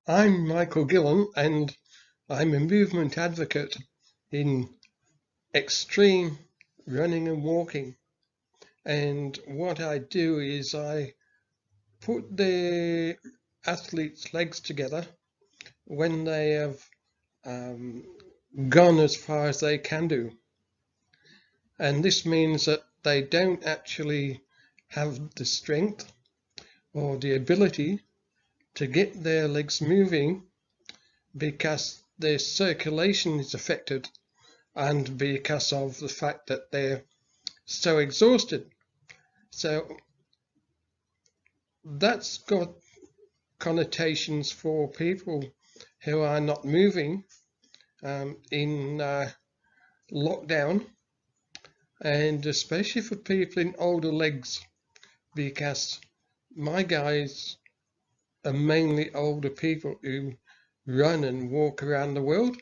I'm Michael Gillan and I'm a movement advocate in extreme running and walking. And what I do is I put the athletes' legs together when they have gone as far as they can do. And this means that they don't actually have the strength or the ability to get their legs moving because their circulation is affected and because of the fact that they're so exhausted. So that's got connotations for people who are not moving in lockdown, and especially for people in older legs, because my guys are mainly older people who run and walk around the world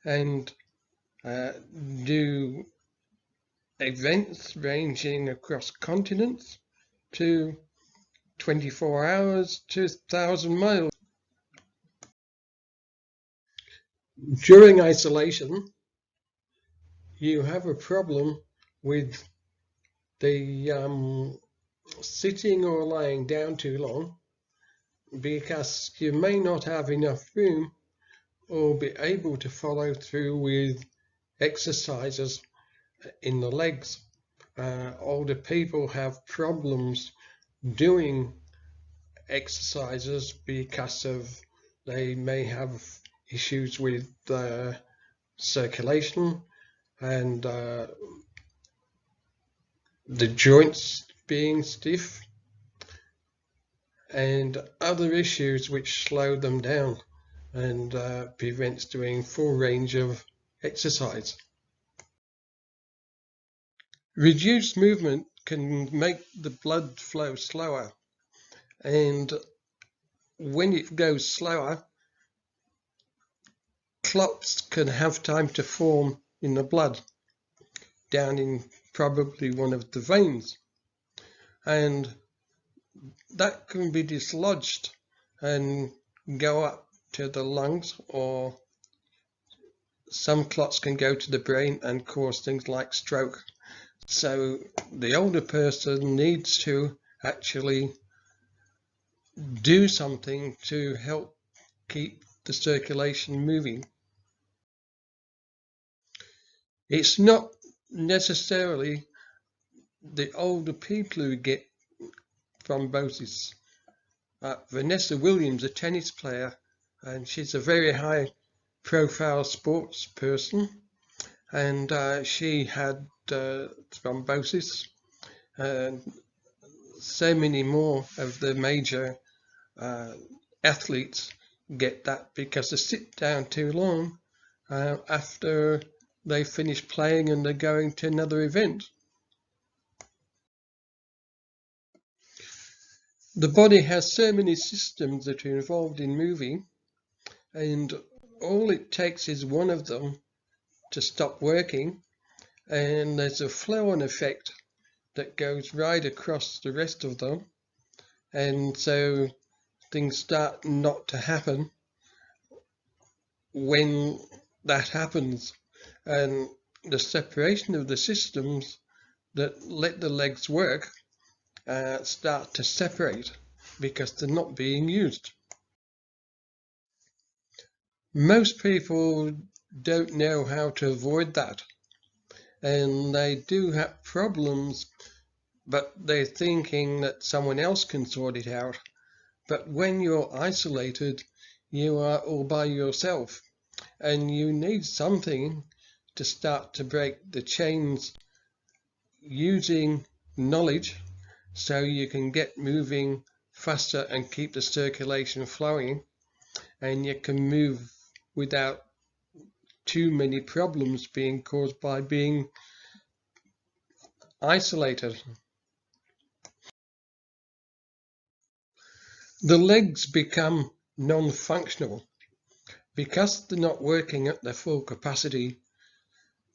and do events ranging across continents to 24 hours to 1,000 miles. During isolation, you have a problem with the sitting or lying down too long because you may not have enough room or be able to follow through with exercises in the legs. Older people have problems doing exercises because they may have issues with circulation and the joints being stiff and other issues which slow them down and prevents doing full range of exercise. Reduced movement can make the blood flow slower, and when it goes slower, clots can have time to form in the blood down in probably one of the veins, and that can be dislodged and go up to the lungs, or some clots can go to the brain and cause things like stroke. So the older person needs to actually do something to help keep the circulation moving. It's not necessarily the older people who get thrombosis. Vanessa Williams, a tennis player, and she's a very high profile sports person, and she had thrombosis, and so many more of the major athletes get that because they sit down too long after they finish playing and they're going to another event. The body has so many systems that are involved in moving, and all it takes is one of them to stop working, and there's a flow-on effect that goes right across the rest of them, and so things start not to happen when that happens, and the separation of the systems that let the legs work start to separate because they're not being used. Most people don't know how to avoid that, and they do have problems, but they're thinking that someone else can sort it out. But when you're isolated, you are all by yourself, and you need something to start to break the chains using knowledge so you can get moving faster and keep the circulation flowing, and you can move without too many problems being caused by being isolated. The legs become non-functional because they're not working at their full capacity.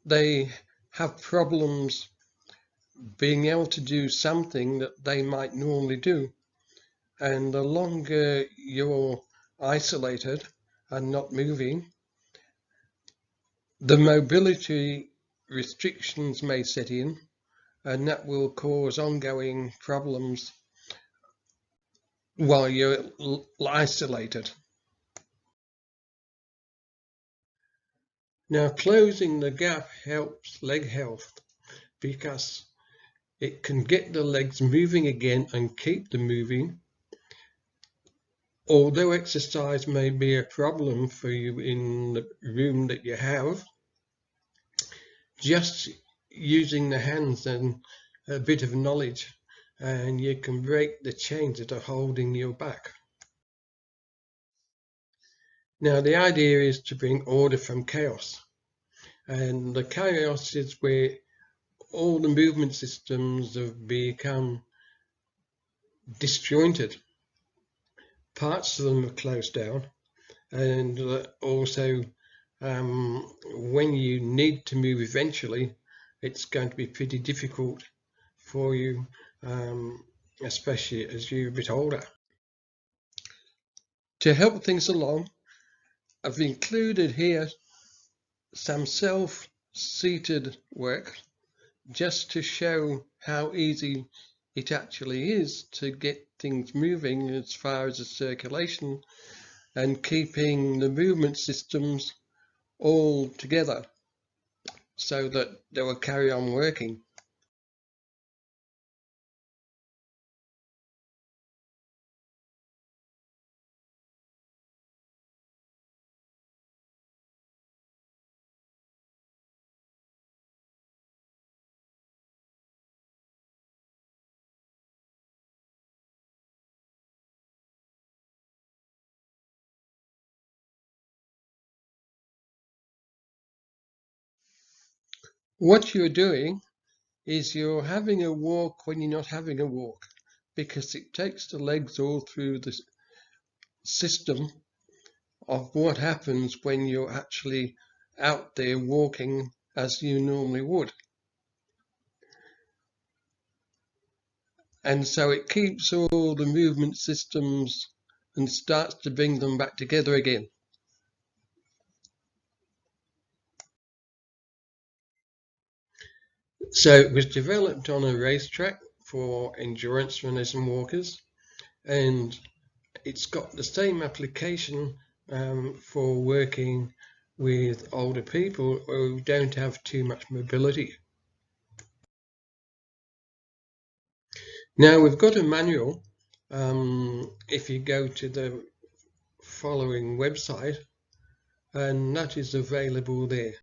They have problems being able to do something that they might normally do, and the longer you're isolated and not moving, the mobility restrictions may set in, and that will cause ongoing problems while you're isolated. Now, closing the gap helps leg health because it can get the legs moving again and keep them moving. Although exercise may be a problem for you in the room that you have, just using the hands and a bit of knowledge, and you can break the chains that are holding you back. Now, the idea is to bring order from chaos, and the chaos is where all the movement systems have become disjointed. Parts of them are closed down, and also when you need to move eventually, it's going to be pretty difficult for you, especially as you're a bit older. To help things along, I've included here some self-seated work just to show how easy it actually is to get things moving as far as the circulation and keeping the movement systems all together so that they will carry on working. What you're doing is you're having a walk when you're not having a walk, because it takes the legs all through the system of what happens when you're actually out there walking as you normally would. And so it keeps all the movement systems and starts to bring them back together again. So it was developed on a racetrack for endurance runners and walkers, and it's got the same application for working with older people who don't have too much mobility. Now we've got a manual. If you go to the following website, and that is available there.